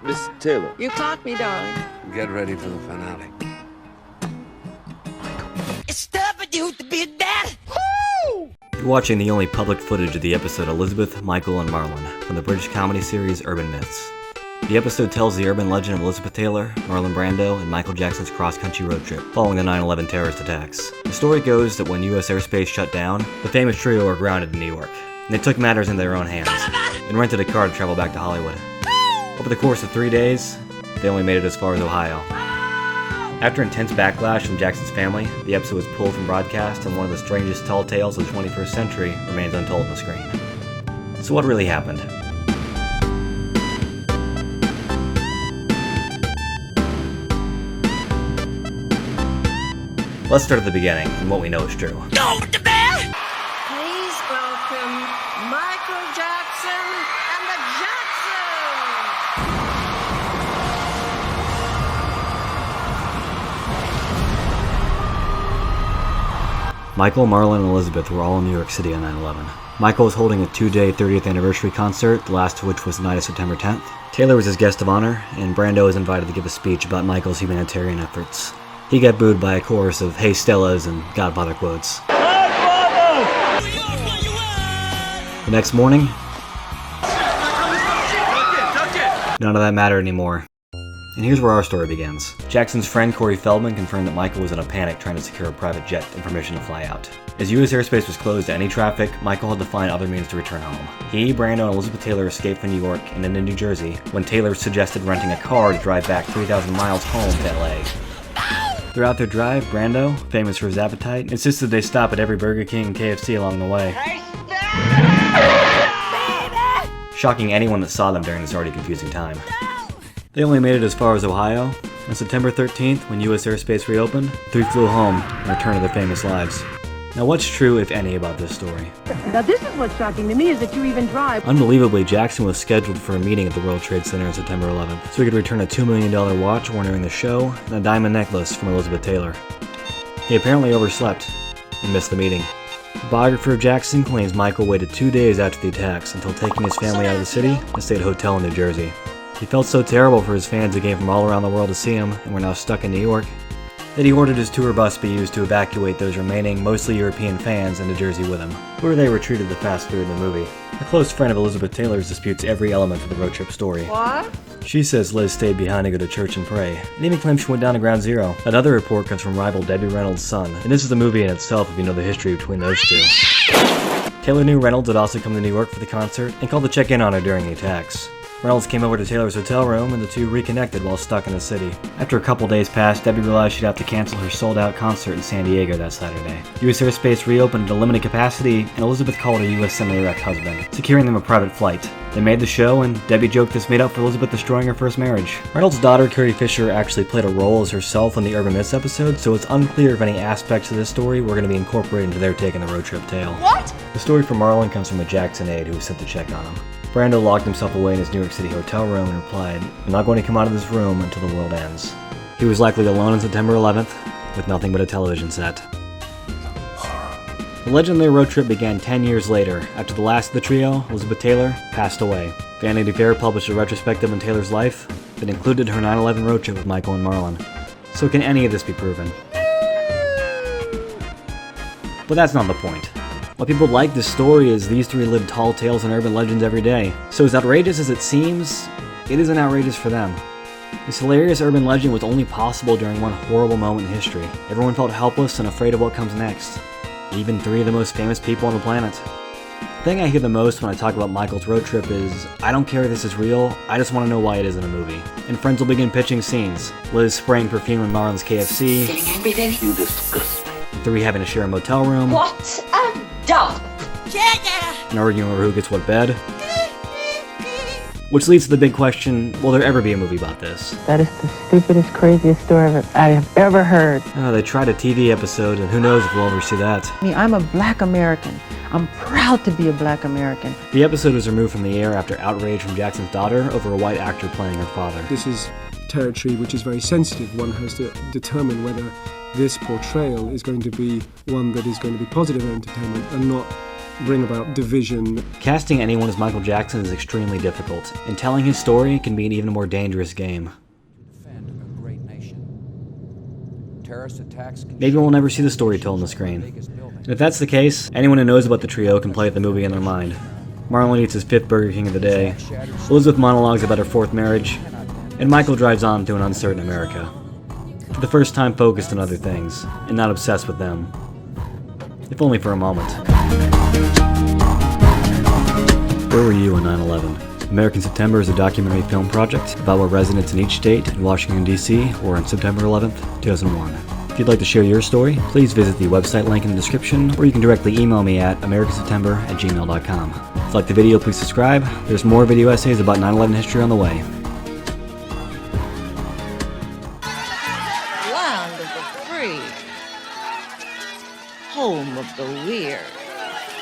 Miss Taylor. You caught me, darling. Get ready for the finale. It's tough for you to be that. You're watching the only public footage of the episode Elizabeth, Michael, and Marlon from the British comedy series Urban Myths. The episode tells the urban legend of Elizabeth Taylor, Marlon Brando, and Michael Jackson's cross-country road trip following the 9/11 terrorist attacks. The story goes that when U.S. airspace shut down, the famous trio were grounded in New York, and they took matters into their own hands and rented a car to travel back to Hollywood. Over the course of 3 days, they only made it as far as Ohio. After intense backlash from Jackson's family, the episode was pulled from broadcast, and one of the strangest tall tales of the 21st century remains untold on the screen. So what really happened? Let's start at the beginning and what we know is true. Go with the bear! Please welcome Michael Jackson and the Jacksons! Michael, Marlon, and Elizabeth were all in New York City on 9/11. Michael was holding a 2-day 30th anniversary concert, the last of which was the night of September 10th. Taylor was his guest of honor, and Brando was invited to give a speech about Michael's humanitarian efforts. He got booed by a chorus of Hey Stellas and Godfather quotes. Godfather! The next morning, none of that mattered anymore. And here's where our story begins. Jackson's friend Corey Feldman confirmed that Michael was in a panic trying to secure a private jet and permission to fly out. As U.S. airspace was closed to any traffic, Michael had to find other means to return home. He, Brando, and Elizabeth Taylor escaped from New York and into New Jersey when Taylor suggested renting a car to drive back 3,000 miles home to L.A. Throughout their drive, Brando, famous for his appetite, insisted they stop at every Burger King and KFC along the way, shocking anyone that saw them during this already confusing time. They only made it as far as Ohio. On September 13th, when U.S. airspace reopened, the three flew home and returned to their famous lives. Now what's true, if any, about this story? Now this is what's shocking to me, is that you even drive. Unbelievably, Jackson was scheduled for a meeting at the World Trade Center on September 11th, so he could return a $2 million watch worn during the show and a diamond necklace from Elizabeth Taylor. He apparently overslept and missed the meeting. The biographer of Jackson claims Michael waited 2 days after the attacks until taking his family out of the city and stayed at a hotel in New Jersey. He felt so terrible for his fans who came from all around the world to see him and were now stuck in New York, that he ordered his tour bus be used to evacuate those remaining, mostly European fans into Jersey with him, where they were treated to fast food in the movie. A close friend of Elizabeth Taylor's disputes every element of the road trip story. What? She says Liz stayed behind to go to church and pray, and even claims she went down to Ground Zero. Another report comes from rival Debbie Reynolds' son, and this is the movie in itself if you know the history between those two. Taylor knew Reynolds had also come to New York for the concert, and called to check in on her during the attacks. Reynolds came over to Taylor's hotel room, and the two reconnected while stuck in the city. After a couple days passed, Debbie realized she'd have to cancel her sold-out concert in San Diego that Saturday. U.S. airspace reopened at a limited capacity, and Elizabeth called her U.S. Senator ex-husband, securing them a private flight. They made the show, and Debbie joked this made up for Elizabeth destroying her first marriage. Reynolds' daughter, Carrie Fisher, actually played a role as herself in the Urban Myths episode, so it's unclear if any aspects of this story were going to be incorporated into their take on the road trip tale. What? The story from Marlon comes from a Jackson aide who was sent to check on him. Brando locked himself away in his New York City hotel room and replied, "I'm not going to come out of this room until the world ends." He was likely alone on September 11th, with nothing but a television set. The legendary road trip began 10 years later, after the last of the trio, Elizabeth Taylor, passed away. Vanity Fair published a retrospective on Taylor's life that included her 9/11 road trip with Michael and Marlon. So can any of this be proven? But that's not the point. What people like this story is these three live tall tales and urban legends every day. So as outrageous as it seems, it isn't outrageous for them. This hilarious urban legend was only possible during one horrible moment in history. Everyone felt helpless and afraid of what comes next. Even three of the most famous people on the planet. The thing I hear the most when I talk about Michael's road trip is, I don't care if this is real, I just want to know why it isn't a movie. And friends will begin pitching scenes. Liz spraying perfume in Marlon's KFC. Getting everything? You disgust me. The three having to share a motel room. What a dump! Yeah! And arguing over who gets what bed. Which leads to the big question, will there ever be a movie about this? That is the stupidest, craziest story I have ever heard. They tried a TV episode, and who knows if we'll ever see that. I mean, I'm a black American. I'm proud to be a black American. The episode was removed from the air after outrage from Jackson's daughter over a white actor playing her father. This is territory which is very sensitive. One has to determine whether this portrayal is going to be one that is going to be positive entertainment and not bring about division. Casting anyone as Michael Jackson is extremely difficult, and telling his story can be an even more dangerous game. Maybe we'll never see the story told on the screen. And if that's the case, anyone who knows about the trio can play at the movie in their mind. Marlon eats his 5th Burger King of the day, Elizabeth monologues about her 4th marriage, and Michael drives on to an uncertain America. For the first time focused on other things, and not obsessed with them. If only for a moment. Where were you on 9/11? American September is a documentary film project about what residents in each state in Washington, D.C. were on September 11th, 2001. If you'd like to share your story, please visit the website link in the description, or you can directly email me at americanseptember@gmail.com. If you like the video, please subscribe. There's more video essays about 9/11 history on the way. Land of the free, home of the weird.